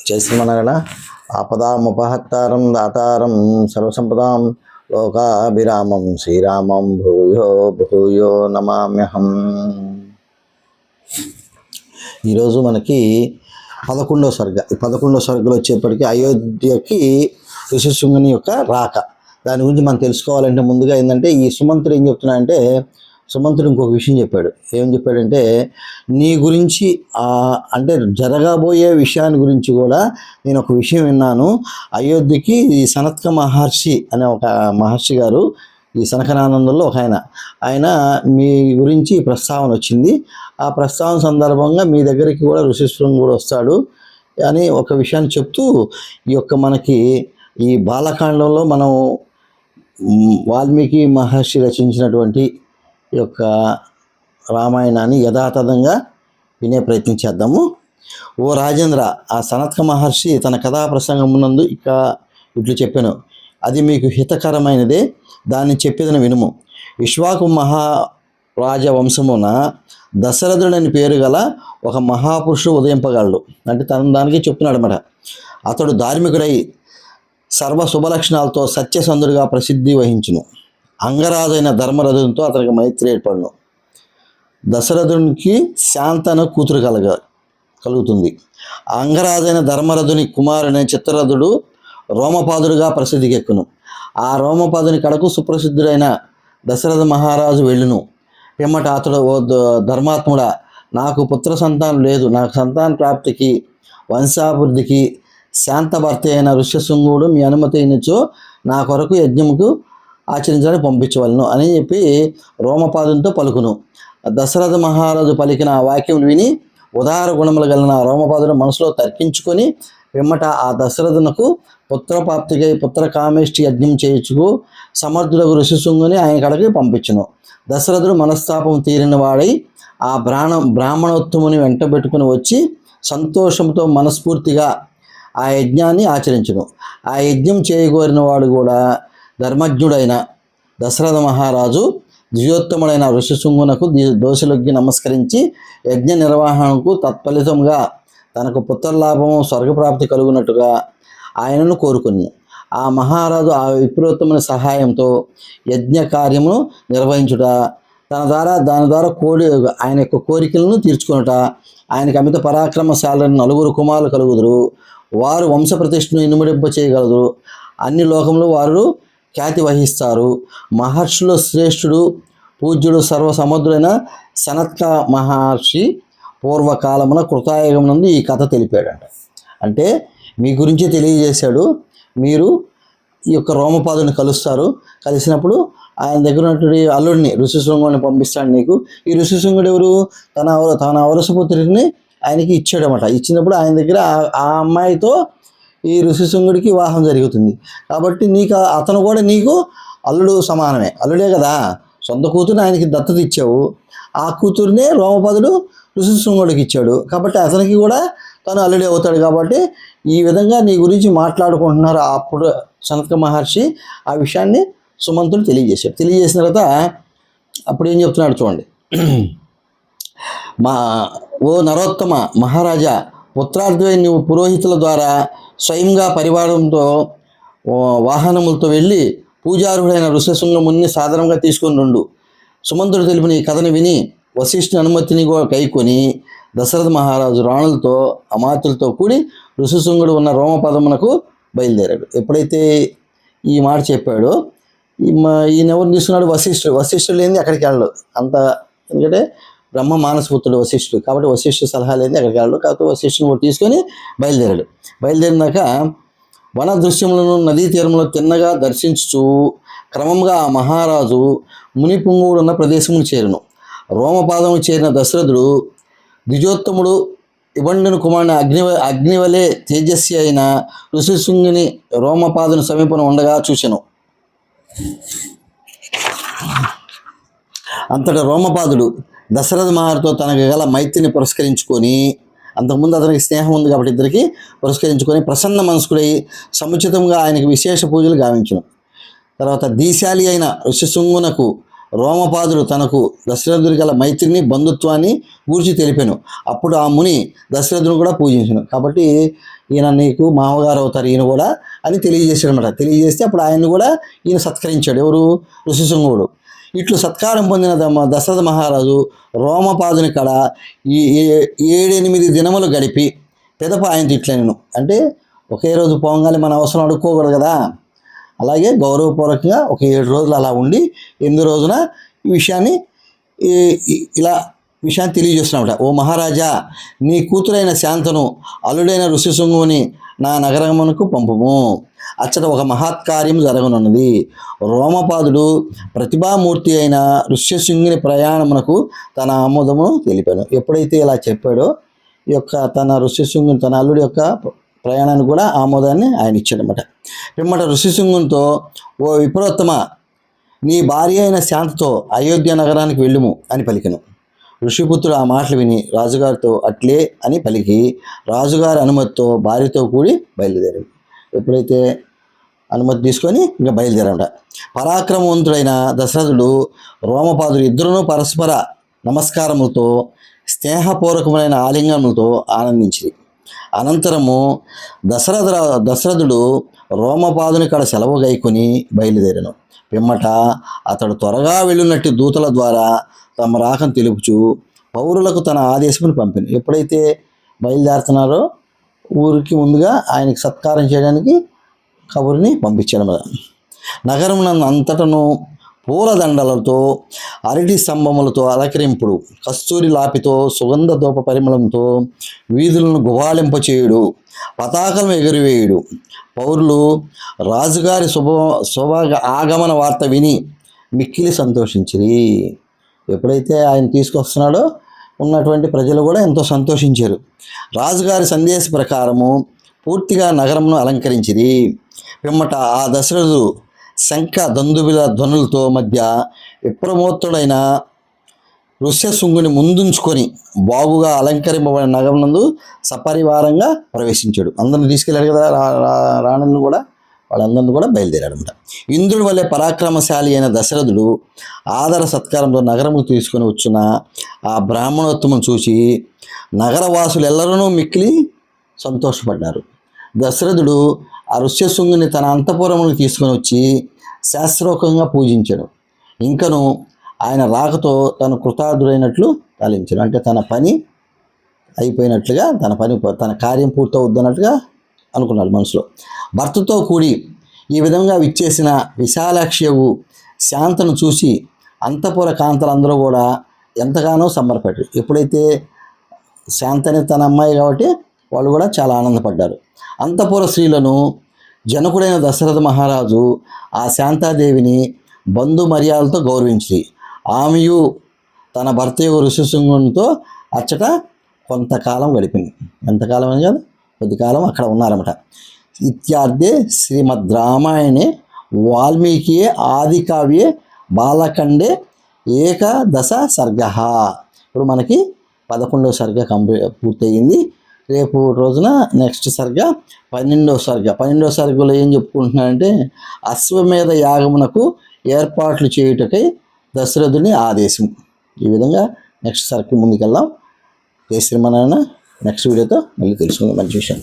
జై శ్రీమన్నారాయణ. ఆపదాముపహత్తారం దాతారం సర్వసంపదాం లోకాభిరామం శ్రీరామం భూయో భూయో నమామ్యహం. ఈరోజు మనకి 11వ సర్గ. 11వ సర్గలో వచ్చేప్పటికీ అయోధ్యకి ఋషిశృంగుని యొక్క రాక, దాని గురించి మనం తెలుసుకోవాలంటే ముందుగా ఏంటంటే ఈ సుమంతుడు ఏం చెప్తున్నాడంటే, సుమంతుడు ఇంకొక విషయం చెప్పాడు. ఏం చెప్పాడంటే, నీ గురించి అంటే జరగబోయే విషయాన్ని గురించి కూడా నేను ఒక విషయం విన్నాను. అయోధ్యకి ఈ సనత్క మహర్షి అనే ఒక మహర్షి గారు, ఈ సనకనానందంలో ఒక ఆయన మీ గురించి ప్రస్తావన వచ్చింది. ఆ ప్రస్తావన సందర్భంగా మీ దగ్గరికి కూడా ఋషిశృంగుడు కూడా వస్తాడు అని ఒక విషయాన్ని చెప్తూ, ఈ యొక్క మనకి ఈ బాలకాండంలో మనం వాల్మీకి మహర్షి రచించినటువంటి ఈ యొక్క రామాయణాన్ని యథాతథంగా వినే ప్రయత్నం చేద్దాము. ఓ రాజేంద్ర, ఆ సనత్క మహర్షి తన కథా ప్రసంగమునందు ఇట్లు చెప్పాను, అది మీకు హితకరమైనదే, దాన్ని చెప్పేదని వినుము. విశ్వాకు మహారాజవంశమున దశరథుడని పేరు గల ఒక మహాపురుషుడు ఉదయింపగలడు. అంటే తన దానికి చెప్తున్నాడు అన్నమాట. అతడు ధార్మికుడై సర్వ శుభలక్షణాలతో సత్యసంధుడిగా ప్రసిద్ధి వహించును. అంగరాజైన ధర్మరథునితో అతనికి మైత్రి ఏర్పడును. దశరథునికి శాంతను కూతురు కలుగుతుంది. అంగరాజైన ధర్మరథుని కుమారుని చిత్రరథుడు రోమపాదుడుగా ప్రసిద్ధికి ఎక్కును. ఆ రోమపాదుని కడకు సుప్రసిద్ధుడైన దశరథ మహారాజు వెళ్ళును. పిమ్మట అతడు, ఓ ధర్మాత్ముడా, నాకు పుత్ర సంతానం లేదు, నాకు సంతాన ప్రాప్తికి వంశాభివృద్ధికి శాంత భర్త అయిన ఋష్యశృంగుడు మీ అనుమతి ఇనిచో నా కొరకు యజ్ఞముకు ఆచరించడానికి పంపించవలను అని చెప్పి రోమపాదునితో పలుకును. దశరథ మహారాజు పలికిన ఆ వాక్యం విని ఉదార గుణములు కలిగిన రోమపాదుడు మనసులో తర్కించుకొని పిమ్మట ఆ దశరథునకు పుత్రప్రాప్తికై పుత్ర కామేష్టి యజ్ఞం చేయించుకు సమర్థుడకు ఋషిశృంగుని ఆయన కడకి పంపించును. దశరథుడు మనస్తాపం తీరిన వాడై ఆ బ్రాహ్మణోత్తముని వెంట పెట్టుకుని వచ్చి సంతోషంతో మనస్ఫూర్తిగా ఆ యజ్ఞాన్ని ఆచరించును. ఆ యజ్ఞం చేయగోరిన వాడు కూడా ధర్మజ్ఞుడైన దశరథ మహారాజు ద్విజోత్తముడైన ఋషిశృంగునకు దోషులొగ్గి నమస్కరించి యజ్ఞ నిర్వహణకు తత్ఫలితంగా తనకు పుత్రలాభము స్వర్గప్రాప్తి కలుగునట్టుగా ఆయనను కోరుకుని ఆ మహారాజు ఆ విప్రోత్తముని సహాయంతో యజ్ఞ కార్యమును నిర్వహించుట, దాని ద్వారా ఆయన యొక్క కోరికలను తీర్చుకునుట, ఆయనకు అమిత పరాక్రమశాలను 9 కుమారులు కలుగుదురు. వారు వంశప్రతిష్ఠను ఇనుమడింప చేయగలరు. అన్ని లోకంలో వారు ఖ్యాతి వహిస్తారు. మహర్షులు శ్రేష్ఠుడు పూజ్యుడు సర్వసముద్రుడైన సనత్క మహర్షి పూర్వకాలమున కృతాయుగమునందు ఈ కథ తెలిపాడంట. అంటే మీ గురించి తెలియజేశాడు. మీరు ఈ యొక్క రోమపాదుని కలుస్తారు. కలిసినప్పుడు ఆయన దగ్గర ఉన్నటువంటి అల్లుడిని ఋషిశృంగుడిని పంపిస్తాడు నీకు. ఈ ఋషిశృంగుడు ఎవరు? తన ఔరసపుత్రుడిని ఆయనకి ఇచ్చాడనమాట. ఇచ్చినప్పుడు ఆయన దగ్గర ఆ అమ్మాయితో ఈ ఋషిశృంగుడికి వివాహం జరుగుతుంది. కాబట్టి అతను కూడా నీకు అల్లుడు సమానమే, అల్లుడే కదా. సొంత కూతురుని ఆయనకి దత్తత ఇచ్చావు. ఆ కూతురునే రోమపాదుడు ఋషిశృంగుడికి ఇచ్చాడు. కాబట్టి అతనికి కూడా తను అల్లుడే అవుతాడు. కాబట్టి ఈ విధంగా నీ గురించి మాట్లాడుకుంటున్నారు. అప్పుడు సనత్క మహర్షి ఆ విషయాన్ని సుమంతుడు తెలియజేశాడు. తెలియజేసిన తర్వాత అప్పుడు ఏం చెప్తున్నాడు చూడండి. ఓ నరోత్తమ మహారాజా, పుత్రార్థమై నువ్వు పురోహితుల ద్వారా స్వయంగా పరివారంతో వాహనములతో వెళ్ళి పూజారుడైన ఋషిశృంగుని సాధారణంగా తీసుకొని ఉండు. సుమంతుడు తెలిపిన ఈ కథను విని వశిష్ఠుని అనుమతిని కూడా కైకొని దశరథ మహారాజు రాణులతో అమాత్యులతో కూడి ఋషిశృంగుడు ఉన్న రోమపదమునకు బయలుదేరాడు. ఎప్పుడైతే ఈ మాట చెప్పాడో ఈయన ఎవరు తీసుకున్నాడు? వశిష్ఠుడు లేనిది అక్కడికి వెళ్ళడు అంత. ఎందుకంటే బ్రహ్మ మానసపుత్రుడు వశిష్ఠుడు, కాబట్టి వశిష్ఠుడు సలహా లేనిది అక్కడికి వెళ్ళడు. కాబట్టి వశిష్ఠుని కూడా తీసుకొని బయలుదేరాడు. బయలుదేరినాక వన దృశ్యములను నదీ తీరంలో తిన్నగా దర్శించుచు క్రమంగా ఆ మహారాజు మునిపుంగుడు ఉన్న ప్రదేశమును చేరును. రోమపాదము చేరిన దశరథుడు ద్విజోత్తముడు ఇబండుని కుమారుని అగ్నివలే తేజస్వి అయిన ఋషిశృంగుని రోమపాదుని సమీపం ఉండగా చూచెను. అంతటా రోమపాదుడు దశరథ మహారాజుతో తనకు గల మైత్రిని పురస్కరించుకొని, అంతకుముందు అతనికి స్నేహం ఉంది కాబట్టి ఇద్దరికి పురస్కరించుకొని ప్రసన్న మనస్కుడై సముచితంగా ఆయనకు విశేష పూజలు గావించును. తర్వాత దీశాలి అయిన ఋషిశృంగునకు రోమపాదుడు తనకు దశరథుడి గల మైత్రిని బంధుత్వాన్ని గూర్చి తెలిపాను. అప్పుడు ఆ ముని దశరథుని కూడా పూజించను. కాబట్టి ఈయన నీకు మామగారు అవుతారు ఈయన కూడా అని తెలియజేశాడు అనమాట. తెలియజేస్తే అప్పుడు ఆయన్ని కూడా ఈయన సత్కరించాడు. ఎవరు? ఋషిశృంగుడు. ఇట్లు సత్కారం పొందిన దశరథ మహారాజు రోమపాదుని కడ ఈ 7-8 దినములు గడిపి పెదప ఆయన తిట్లను. అంటే ఒకే రోజు పోగానే మన అవసరం అడుక్కోకూడదు కదా, అలాగే గౌరవపూర్వకంగా ఒక 7 రోజులు అలా ఉండి 8 రోజున ఈ విషయాన్ని ఇలా విషయాన్ని తెలియజేస్తున్నామట. ఓ మహారాజా, నీ కూతురైన శాంతను అల్లుడైన ఋషిశృంగుని నా నగరమునకు పంపుము. అచ్చట ఒక మహత్కార్యం జరగనున్నది. రోమపాదుడు ప్రతిభామూర్తి అయిన ఋష్యశృంగుని ప్రయాణమునకు తన ఆమోదమును తెలిపాను. ఎప్పుడైతే ఇలా చెప్పాడో ఈ యొక్క తన ఋష్యశృంగుని తన అల్లుడి యొక్క ప్రయాణానికి కూడా ఆమోదాన్ని ఆయన ఇచ్చాడనమాట. పిమ్మట ఋషిశృంగునితో, ఓ విప్రోత్తమ, నీ భార్య అయిన శాంతతో అయోధ్య నగరానికి వెళ్ళుము అని పలికెను. ఋషిపుత్రుడు ఆ మాటలు విని రాజుగారితో అట్లే అని పలికి రాజుగారి అనుమతితో భార్యతో కూడి బయలుదేరాడు. ఎప్పుడైతే అనుమతి తీసుకొని ఇంకా బయలుదేరాడ. పరాక్రమవంతుడైన దశరథుడు రోమపాదుడు ఇద్దరును పరస్పర నమస్కారములతో స్నేహపూర్వకమైన ఆలింగనములతో ఆనందించింది. అనంతరము దశరథుడు రోమపాదుని కాడ సెలవు గైకొని బయలుదేరాను. పిమ్మట అతడు త్వరగా వెళ్ళినట్టు దూతల ద్వారా తమ రాకను తెలుపుచు పౌరులకు తన ఆదేశమును పంపింది. ఎప్పుడైతే బయలుదేరుతున్నారో ఊరికి ముందుగా ఆయనకి సత్కారం చేయడానికి కబురుని పంపించాడు. నగరమునందు అంతటను పూలదండలతో అరటి స్తంభములతో అలంకరింపుడు, కస్తూరి లాపితో సుగంధ ధూప పరిమళంతో వీధులను గుబాళింపచేయుడు, పతాకలను ఎగురవేయుడు. పౌరులు రాజుగారి శుభ ఆగమన వార్త విని మిక్కిలి సంతోషించిరి. ఎప్పుడైతే ఆయన తీసుకొస్తున్నాడో ఉన్నటువంటి ప్రజలు కూడా ఎంతో సంతోషించారు. రాజుగారి సందేశ ప్రకారము పూర్తిగా నగరమును అలంకరించిరి. పిమ్మట ఆ దశరథుడు శంఖ దందుబిల ధ్వనులతో మధ్య విప్రమోత్తుడైన ఋష్యశృంగుని ముందుంచుకొని బాగుగా అలంకరింపబడిన నగరమునందు సపరివారంగా ప్రవేశించాడు. అందరిని తీసుకెళ్ళాడు కదా, రాణులను కూడా వాళ్ళందరినీ కూడా బయలుదేరాడు అనమాట. ఇంద్రుడి వల్లే పరాక్రమశాలి అయిన దశరథుడు ఆదర సత్కారంతో నగరముకు తీసుకొని వచ్చిన ఆ బ్రాహ్మణోత్తమును చూసి నగరవాసులు ఎల్లరూ మిక్కిలి సంతోషపడ్డారు. దశరథుడు ఆ ఋష్యశృంగుని తన అంతఃపురమునికి తీసుకొని వచ్చి శాస్త్రోక్తంగా పూజించాడు. ఇంకను ఆయన రాకతో తను కృతార్థుడైనట్లు తలించాడు. అంటే తన పని అయిపోయినట్లుగా, తన కార్యం పూర్తవుద్దన్నట్టుగా అనుకున్నాడు మనసులో. భర్తతో కూడి ఈ విధంగా విచ్చేసిన విశాలాక్షియవు శాంతను చూసి అంతఃపుర కాంతలందరూ కూడా ఎంతగానో సంబరపడ్డారు. ఎప్పుడైతే శాంతని తన అమ్మాయి కాబట్టి వాళ్ళు కూడా చాలా ఆనందపడ్డారు. అంతఃపుర స్త్రీలను జనకుడైన దశరథ మహారాజు ఆ శాంతాదేవిని బంధు మర్యాదలతో గౌరవించి ఆమెయు తన భర్త ఋషిశృంగునితో అచ్చట కొంతకాలం గడిపింది. ఎంతకాలం అని కాదు, కొద్దికాలం అక్కడ ఉన్నారన్నమాట. ఇత్యార్థే శ్రీమద్ రామాయణే వాల్మీకి ఆది కావ్యే బాలకండే ఏకదశ సర్గ. ఇప్పుడు మనకి 11వ సర్గ పూర్తయింది. రేపు రోజున నెక్స్ట్ సర్గ 12వ సర్గ. 12వ సర్గలో ఏం చెప్పుకుంటున్నారంటే అశ్వమేధ యాగమునకు ఏర్పాట్లు చేయుటకై దశరథుని ఆదేశం. ఈ విధంగా నెక్స్ట్ సర్గ ముందుకెళ్దాం. జై శ్రీమన్నారాయణ. నెక్స్ట్ వీడియోతో మళ్ళీ తెలుసుకుందాం మంచి విషయం.